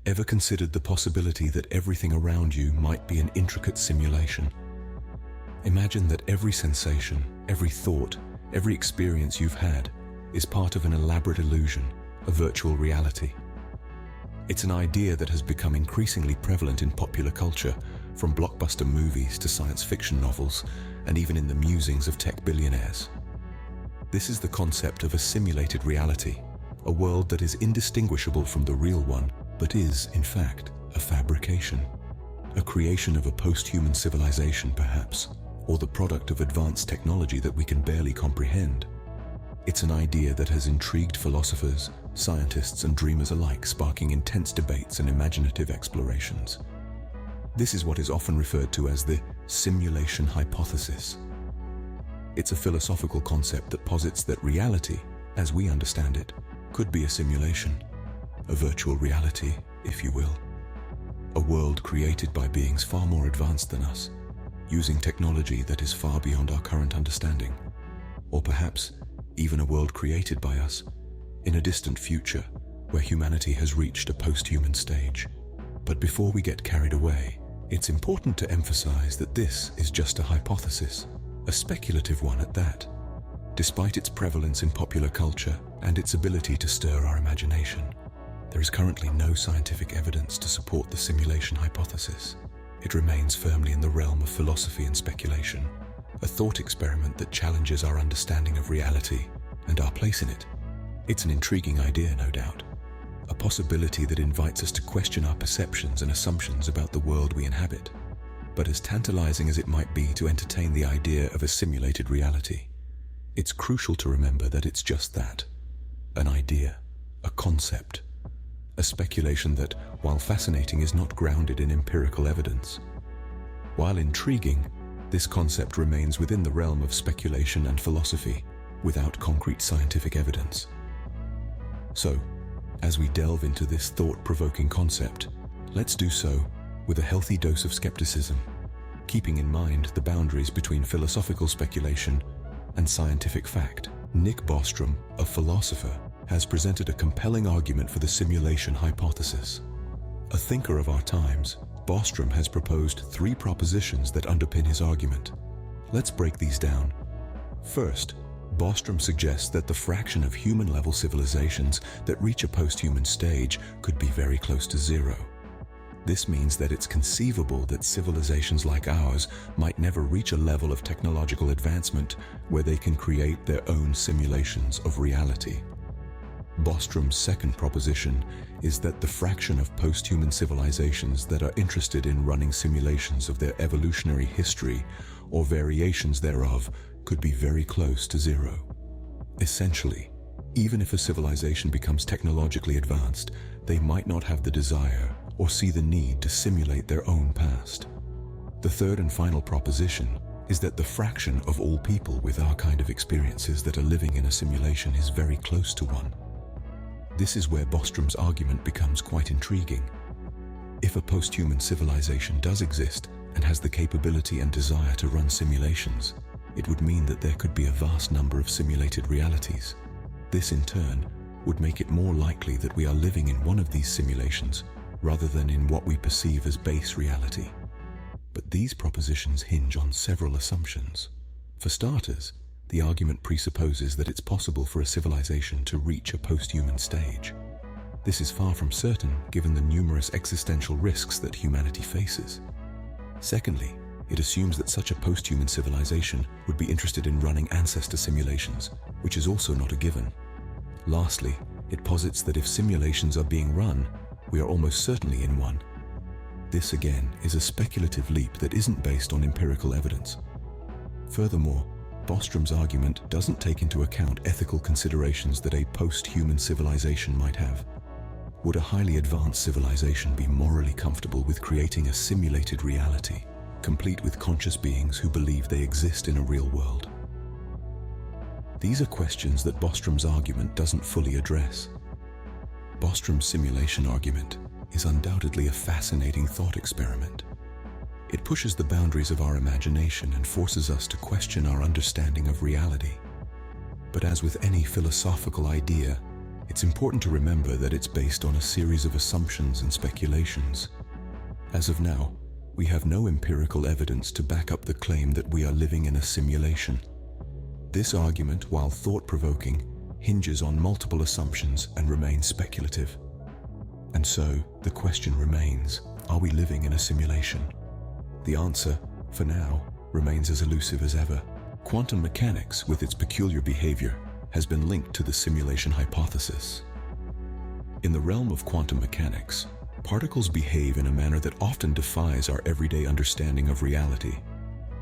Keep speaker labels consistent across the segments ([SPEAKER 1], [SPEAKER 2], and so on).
[SPEAKER 1] Ever considered the possibility that everything around you might be an intricate simulation? Imagine that every sensation, every thought, every experience you've had is part of an elaborate illusion, a virtual reality. It's an idea that has become increasingly prevalent in popular culture, from blockbuster movies to science fiction novels, and even in the musings of tech billionaires. This is the concept of a simulated reality, a world that is indistinguishable from the real one, but is, in fact, a fabrication. A creation of a post-human civilization, perhaps, or the product of advanced technology that we can barely comprehend. It's an idea that has intrigued philosophers, scientists, and dreamers alike, sparking intense debates and imaginative explorations. This is what is often referred to as the simulation hypothesis. It's a philosophical concept that posits that reality, as we understand it, could be a simulation, a virtual reality, if you will. A world created by beings far more advanced than us, using technology that is far beyond our current understanding. Or perhaps even a world created by us in a distant future where humanity has reached a post-human stage. But before we get carried away, it's important to emphasize that this is just a hypothesis, a speculative one at that. Despite its prevalence in popular culture and its ability to stir our imagination, there is currently no scientific evidence to support the simulation hypothesis. It remains firmly in the realm of philosophy and speculation, a thought experiment that challenges our understanding of reality and our place in it. It's an intriguing idea, no doubt, a possibility that invites us to question our perceptions and assumptions about the world we inhabit. But as tantalizing as it might be to entertain the idea of a simulated reality, it's crucial to remember that it's just that, an idea, a concept, a speculation that, while fascinating, is not grounded in empirical evidence. While intriguing, this concept remains within the realm of speculation and philosophy, without concrete scientific evidence. So, as we delve into this thought-provoking concept, let's do so with a healthy dose of skepticism, keeping in mind the boundaries between philosophical speculation and scientific fact. Nick Bostrom, a philosopher, has presented a compelling argument for the simulation hypothesis. A thinker of our times, Bostrom has proposed 3 propositions that underpin his argument. Let's break these down. First, Bostrom suggests that the fraction of human-level civilizations that reach a post-human stage could be very close to zero. This means that it's conceivable that civilizations like ours might never reach a level of technological advancement where they can create their own simulations of reality. Bostrom's second proposition is that the fraction of post-human civilizations that are interested in running simulations of their evolutionary history or variations thereof could be very close to zero. Essentially, even if a civilization becomes technologically advanced, they might not have the desire or see the need to simulate their own past. The third and final proposition is that the fraction of all people with our kind of experiences that are living in a simulation is very close to 1. This is where Bostrom's argument becomes quite intriguing. If a post-human civilization does exist and has the capability and desire to run simulations, it would mean that there could be a vast number of simulated realities. This, in turn, would make it more likely that we are living in one of these simulations rather than in what we perceive as base reality. But these propositions hinge on several assumptions. For starters, the argument presupposes that it's possible for a civilization to reach a post-human stage. This is far from certain given the numerous existential risks that humanity faces. Secondly, it assumes that such a post-human civilization would be interested in running ancestor simulations, which is also not a given. Lastly, it posits that if simulations are being run, we are almost certainly in one. This again is a speculative leap that isn't based on empirical evidence. Furthermore, Bostrom's argument doesn't take into account ethical considerations that a post-human civilization might have. Would a highly advanced civilization be morally comfortable with creating a simulated reality, complete with conscious beings who believe they exist in a real world? These are questions that Bostrom's argument doesn't fully address. Bostrom's simulation argument is undoubtedly a fascinating thought experiment. It pushes the boundaries of our imagination and forces us to question our understanding of reality. But as with any philosophical idea, it's important to remember that it's based on a series of assumptions and speculations. As of now, we have no empirical evidence to back up the claim that we are living in a simulation. This argument, while thought-provoking, hinges on multiple assumptions and remains speculative. And so, the question remains, are we living in a simulation? The answer, for now, remains as elusive as ever. Quantum mechanics, with its peculiar behavior, has been linked to the simulation hypothesis. In the realm of quantum mechanics, particles behave in a manner that often defies our everyday understanding of reality.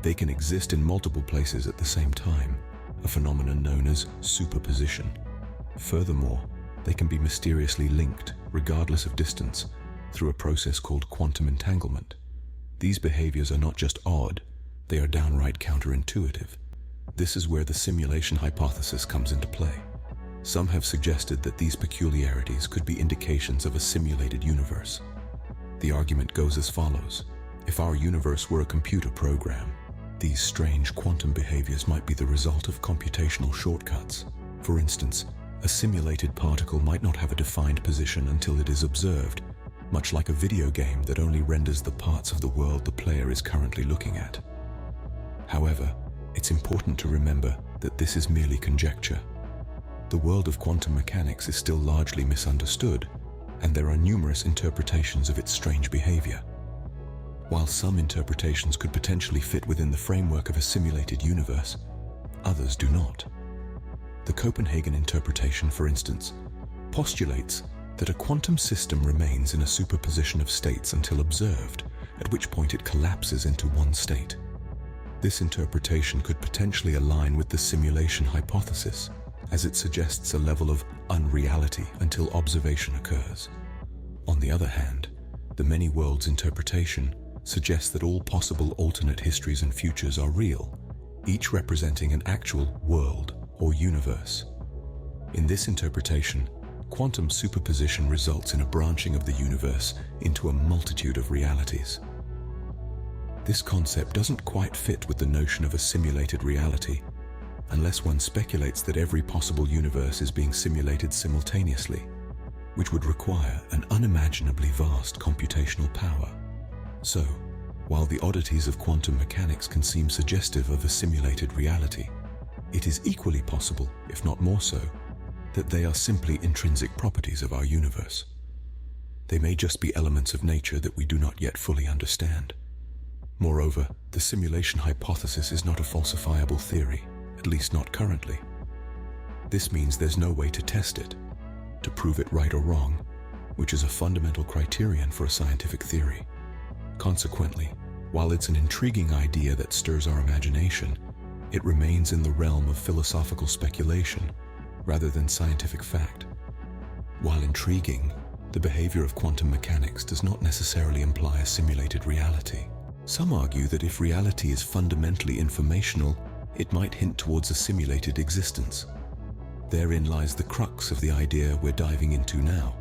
[SPEAKER 1] They can exist in multiple places at the same time, a phenomenon known as superposition. Furthermore, they can be mysteriously linked, regardless of distance, through a process called quantum entanglement. These behaviors are not just odd, they are downright counterintuitive. This is where the simulation hypothesis comes into play. Some have suggested that these peculiarities could be indications of a simulated universe. The argument goes as follows. If our universe were a computer program, these strange quantum behaviors might be the result of computational shortcuts. For instance, a simulated particle might not have a defined position until it is observed, much like a video game that only renders the parts of the world the player is currently looking at. However, it's important to remember that this is merely conjecture. The world of quantum mechanics is still largely misunderstood, and there are numerous interpretations of its strange behavior. While some interpretations could potentially fit within the framework of a simulated universe, others do not. The Copenhagen interpretation, for instance, postulates that a quantum system remains in a superposition of states until observed, at which point it collapses into one state. This interpretation could potentially align with the simulation hypothesis, as it suggests a level of unreality until observation occurs. On the other hand, the many worlds interpretation suggests that all possible alternate histories and futures are real, each representing an actual world or universe. In this interpretation, quantum superposition results in a branching of the universe into a multitude of realities. This concept doesn't quite fit with the notion of a simulated reality, unless one speculates that every possible universe is being simulated simultaneously, which would require an unimaginably vast computational power. So, while the oddities of quantum mechanics can seem suggestive of a simulated reality, it is equally possible, if not more so, that they are simply intrinsic properties of our universe. They may just be elements of nature that we do not yet fully understand. Moreover, the simulation hypothesis is not a falsifiable theory, at least not currently. This means there's no way to test it, to prove it right or wrong, which is a fundamental criterion for a scientific theory. Consequently, while it's an intriguing idea that stirs our imagination, it remains in the realm of philosophical speculation rather than scientific fact. While intriguing, the behavior of quantum mechanics does not necessarily imply a simulated reality. Some argue that if reality is fundamentally informational, it might hint towards a simulated existence. Therein lies the crux of the idea we're diving into now.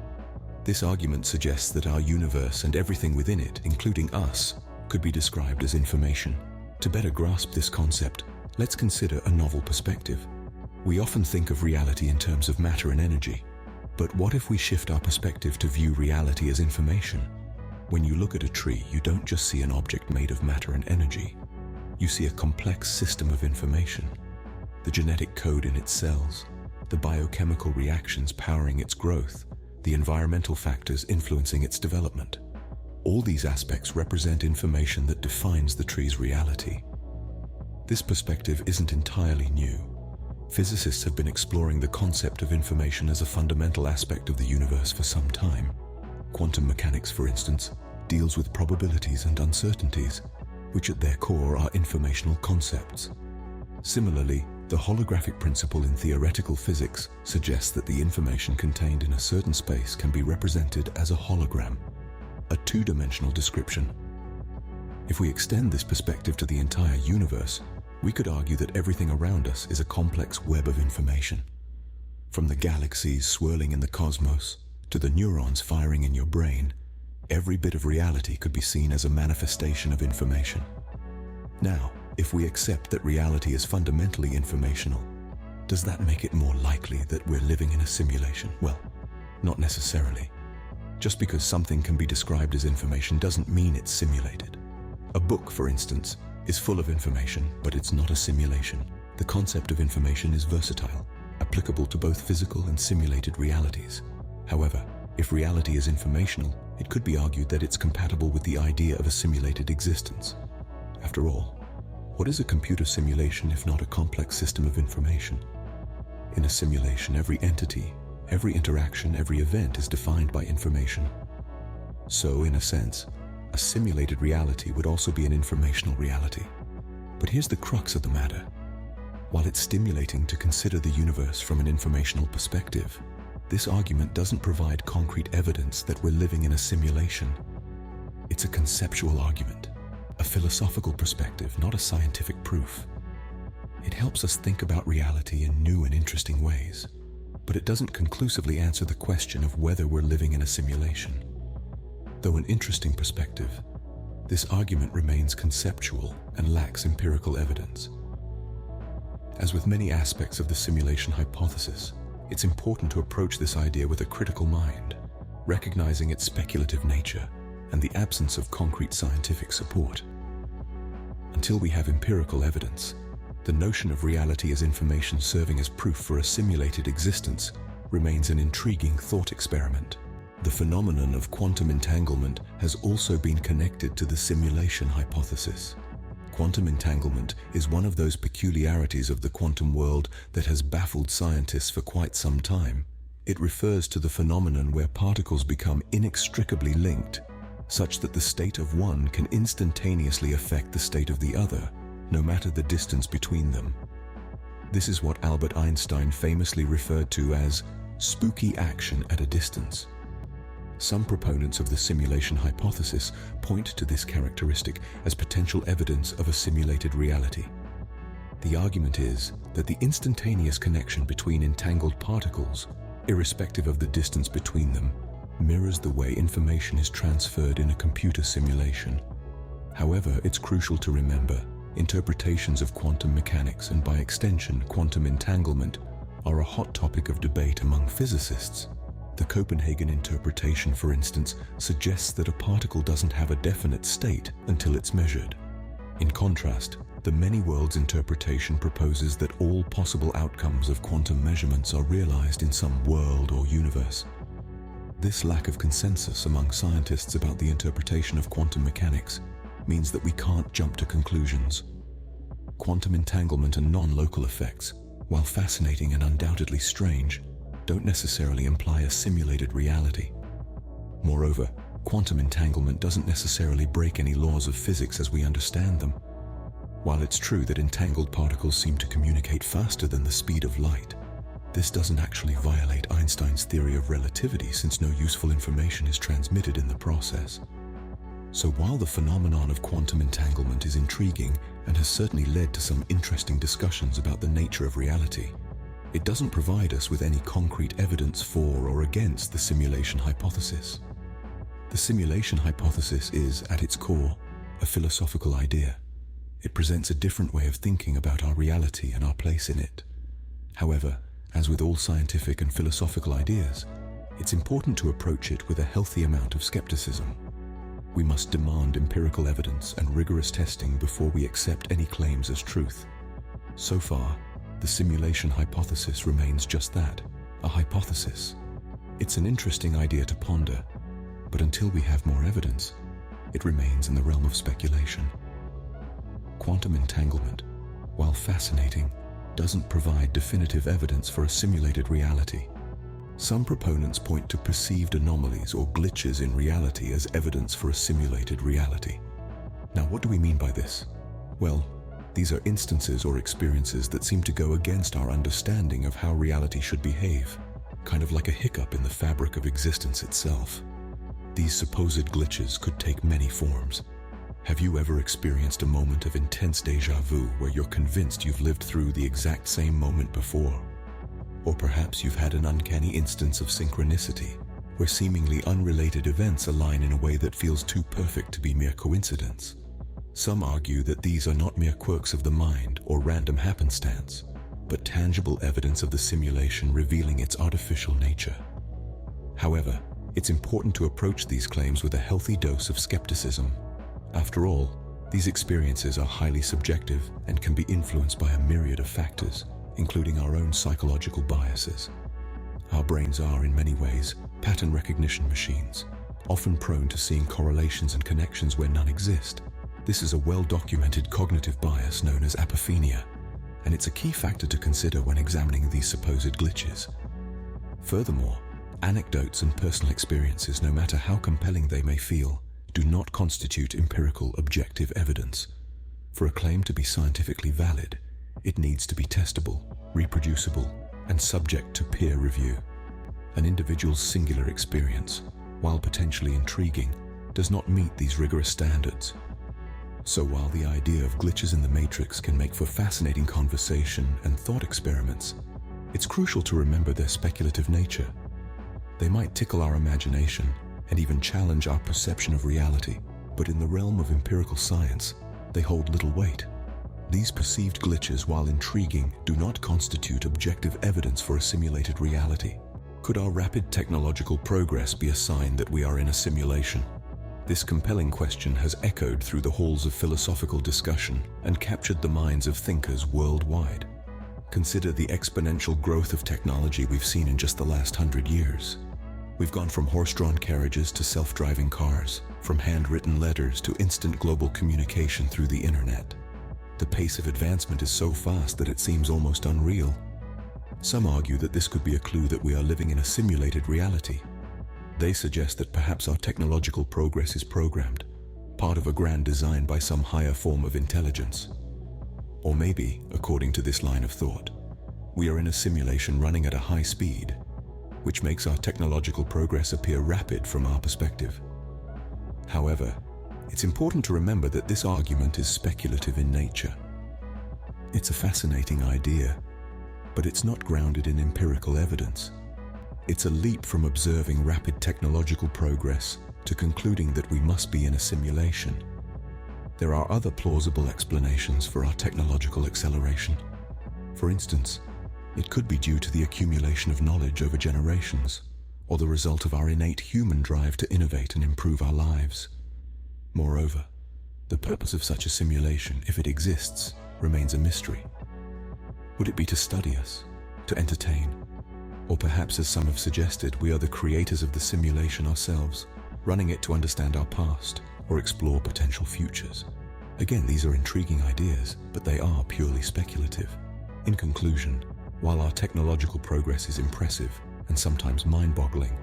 [SPEAKER 1] This argument suggests that our universe and everything within it, including us, could be described as information. To better grasp this concept, let's consider a novel perspective. We often think of reality in terms of matter and energy, but what if we shift our perspective to view reality as information? When you look at a tree, you don't just see an object made of matter and energy. You see a complex system of information, the genetic code in its cells, the biochemical reactions powering its growth, the environmental factors influencing its development. All these aspects represent information that defines the tree's reality. This perspective isn't entirely new. Physicists have been exploring the concept of information as a fundamental aspect of the universe for some time. Quantum mechanics, for instance, deals with probabilities and uncertainties, which at their core are informational concepts. Similarly, the holographic principle in theoretical physics suggests that the information contained in a certain space can be represented as a hologram, a two-dimensional description. If we extend this perspective to the entire universe, we could argue that everything around us is a complex web of information. From the galaxies swirling in the cosmos to the neurons firing in your brain, every bit of reality could be seen as a manifestation of information. Now, if we accept that reality is fundamentally informational, Does that make it more likely that we're living in a simulation? Well, not necessarily. Just because something can be described as information doesn't mean it's simulated. A book, for instance, is full of information, but it's not a simulation. The concept of information is versatile, applicable to both physical and simulated realities. However, if reality is informational, it could be argued that it's compatible with the idea of a simulated existence. After all, what is a computer simulation if not a complex system of information? In a simulation, every entity, every interaction, every event is defined by information. So, in a sense, a simulated reality would also be an informational reality. But here's the crux of the matter. While it's stimulating to consider the universe from an informational perspective, this argument doesn't provide concrete evidence that we're living in a simulation. It's a conceptual argument, a philosophical perspective, not a scientific proof. It helps us think about reality in new and interesting ways, but it doesn't conclusively answer the question of whether we're living in a simulation. Though an interesting perspective, this argument remains conceptual and lacks empirical evidence. As with many aspects of the simulation hypothesis, it's important to approach this idea with a critical mind, recognizing its speculative nature and the absence of concrete scientific support. Until we have empirical evidence, the notion of reality as information serving as proof for a simulated existence remains an intriguing thought experiment. The phenomenon of quantum entanglement has also been connected to the simulation hypothesis. Quantum entanglement is one of those peculiarities of the quantum world that has baffled scientists for quite some time. It refers to the phenomenon where particles become inextricably linked, such that the state of one can instantaneously affect the state of the other, no matter the distance between them. This is what Albert Einstein famously referred to as spooky action at a distance. Some proponents of the simulation hypothesis point to this characteristic as potential evidence of a simulated reality. The argument is that the instantaneous connection between entangled particles, irrespective of the distance between them, mirrors the way information is transferred in a computer simulation. However, it's crucial to remember, interpretations of quantum mechanics and by extension quantum entanglement are a hot topic of debate among physicists. The Copenhagen interpretation, for instance, suggests that a particle doesn't have a definite state until it's measured. In contrast, the many worlds interpretation proposes that all possible outcomes of quantum measurements are realized in some world or universe. This lack of consensus among scientists about the interpretation of quantum mechanics means that we can't jump to conclusions. Quantum entanglement and non-local effects, while fascinating and undoubtedly strange, don't necessarily imply a simulated reality. Moreover, quantum entanglement doesn't necessarily break any laws of physics as we understand them. While it's true that entangled particles seem to communicate faster than the speed of light, this doesn't actually violate Einstein's theory of relativity, since no useful information is transmitted in the process. So while the phenomenon of quantum entanglement is intriguing and has certainly led to some interesting discussions about the nature of reality, it doesn't provide us with any concrete evidence for or against the simulation hypothesis. The simulation hypothesis is, at its core, a philosophical idea. It presents a different way of thinking about our reality and our place in it. However, as with all scientific and philosophical ideas, it's important to approach it with a healthy amount of skepticism. We must demand empirical evidence and rigorous testing before we accept any claims as truth. So far, the simulation hypothesis remains just that, a hypothesis. It's an interesting idea to ponder, but until we have more evidence, it remains in the realm of speculation. Quantum entanglement, while fascinating, doesn't provide definitive evidence for a simulated reality. Some proponents point to perceived anomalies or glitches in reality as evidence for a simulated reality. Now, what do we mean by this? Well, these are instances or experiences that seem to go against our understanding of how reality should behave, kind of like a hiccup in the fabric of existence itself. These supposed glitches could take many forms. Have you ever experienced a moment of intense déjà vu where you're convinced you've lived through the exact same moment before? Or perhaps you've had an uncanny instance of synchronicity, where seemingly unrelated events align in a way that feels too perfect to be mere coincidence. Some argue that these are not mere quirks of the mind or random happenstance, but tangible evidence of the simulation revealing its artificial nature. However, it's important to approach these claims with a healthy dose of skepticism. After all, these experiences are highly subjective and can be influenced by a myriad of factors, including our own psychological biases. Our brains are, in many ways, pattern recognition machines, often prone to seeing correlations and connections where none exist. This is a well-documented cognitive bias known as apophenia, and it's a key factor to consider when examining these supposed glitches. Furthermore, anecdotes and personal experiences, no matter how compelling they may feel, do not constitute empirical, objective evidence. For a claim to be scientifically valid, it needs to be testable, reproducible, and subject to peer review. An individual's singular experience, while potentially intriguing, does not meet these rigorous standards. So while the idea of glitches in the matrix can make for fascinating conversation and thought experiments, it's crucial to remember their speculative nature. They might tickle our imagination and even challenge our perception of reality, but in the realm of empirical science, they hold little weight. These perceived glitches, while intriguing, do not constitute objective evidence for a simulated reality. Could our rapid technological progress be a sign that we are in a simulation? This compelling question has echoed through the halls of philosophical discussion and captured the minds of thinkers worldwide. Consider the exponential growth of technology we've seen in just the last 100 years. We've gone from horse-drawn carriages to self-driving cars, from handwritten letters to instant global communication through the internet. The pace of advancement is so fast that it seems almost unreal. Some argue that this could be a clue that we are living in a simulated reality. They suggest that perhaps our technological progress is programmed, part of a grand design by some higher form of intelligence. Or maybe, according to this line of thought, we are in a simulation running at a high speed, which makes our technological progress appear rapid from our perspective. However, it's important to remember that this argument is speculative in nature. It's a fascinating idea, but it's not grounded in empirical evidence. It's a leap from observing rapid technological progress to concluding that we must be in a simulation. There are other plausible explanations for our technological acceleration. For instance, it could be due to the accumulation of knowledge over generations, or the result of our innate human drive to innovate and improve our lives. Moreover, the purpose of such a simulation, if it exists, remains a mystery. Would it be to study us, to entertain, or perhaps, as some have suggested, we are the creators of the simulation ourselves, running it to understand our past or explore potential futures? Again, these are intriguing ideas, but they are purely speculative. In conclusion, while our technological progress is impressive and sometimes mind-boggling,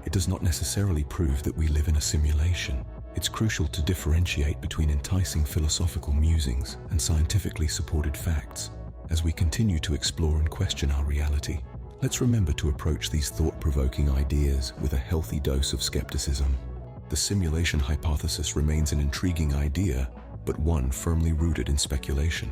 [SPEAKER 1] it does not necessarily prove that we live in a simulation. It's crucial to differentiate between enticing philosophical musings and scientifically supported facts. As we continue to explore and question our reality, let's remember to approach these thought-provoking ideas with a healthy dose of skepticism. The simulation hypothesis remains an intriguing idea, but one firmly rooted in speculation.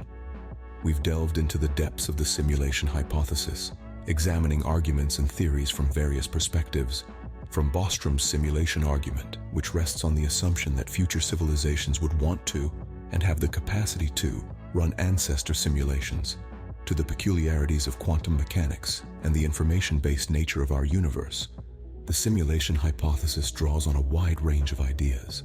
[SPEAKER 1] We've delved into the depths of the simulation hypothesis, examining arguments and theories from various perspectives. From Bostrom's simulation argument, which rests on the assumption that future civilizations would want to, and have the capacity to, run ancestor simulations, to the peculiarities of quantum mechanics and the information-based nature of our universe, the simulation hypothesis draws on a wide range of ideas.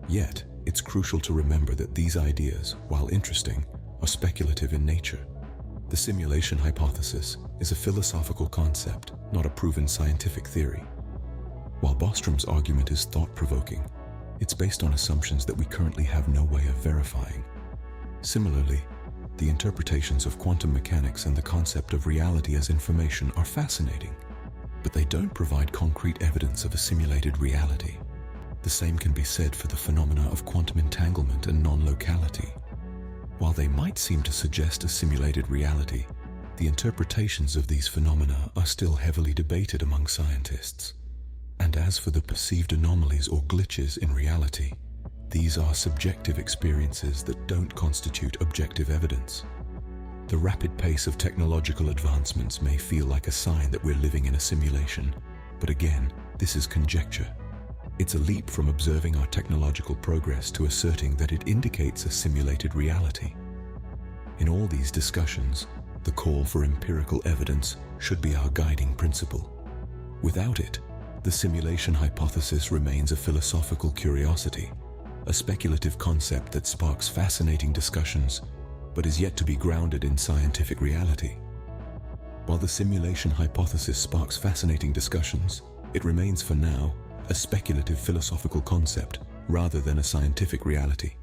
[SPEAKER 1] Yet, it's crucial to remember that these ideas, while interesting, are speculative in nature. The simulation hypothesis is a philosophical concept, not a proven scientific theory. While Bostrom's argument is thought-provoking, it's based on assumptions that we currently have no way of verifying. Similarly, the interpretations of quantum mechanics and the concept of reality as information are fascinating, but they don't provide concrete evidence of a simulated reality. The same can be said for the phenomena of quantum entanglement and non-locality. While they might seem to suggest a simulated reality, the interpretations of these phenomena are still heavily debated among scientists. And as for the perceived anomalies or glitches in reality, these are subjective experiences that don't constitute objective evidence. The rapid pace of technological advancements may feel like a sign that we're living in a simulation, but again, this is conjecture. It's a leap from observing our technological progress to asserting that it indicates a simulated reality. In all these discussions, The call for empirical evidence should be our guiding principle. Without it, the simulation hypothesis remains a philosophical curiosity, a speculative concept that sparks fascinating discussions, but is yet to be grounded in scientific reality. While the simulation hypothesis sparks fascinating discussions, it remains for now a speculative philosophical concept rather than a scientific reality.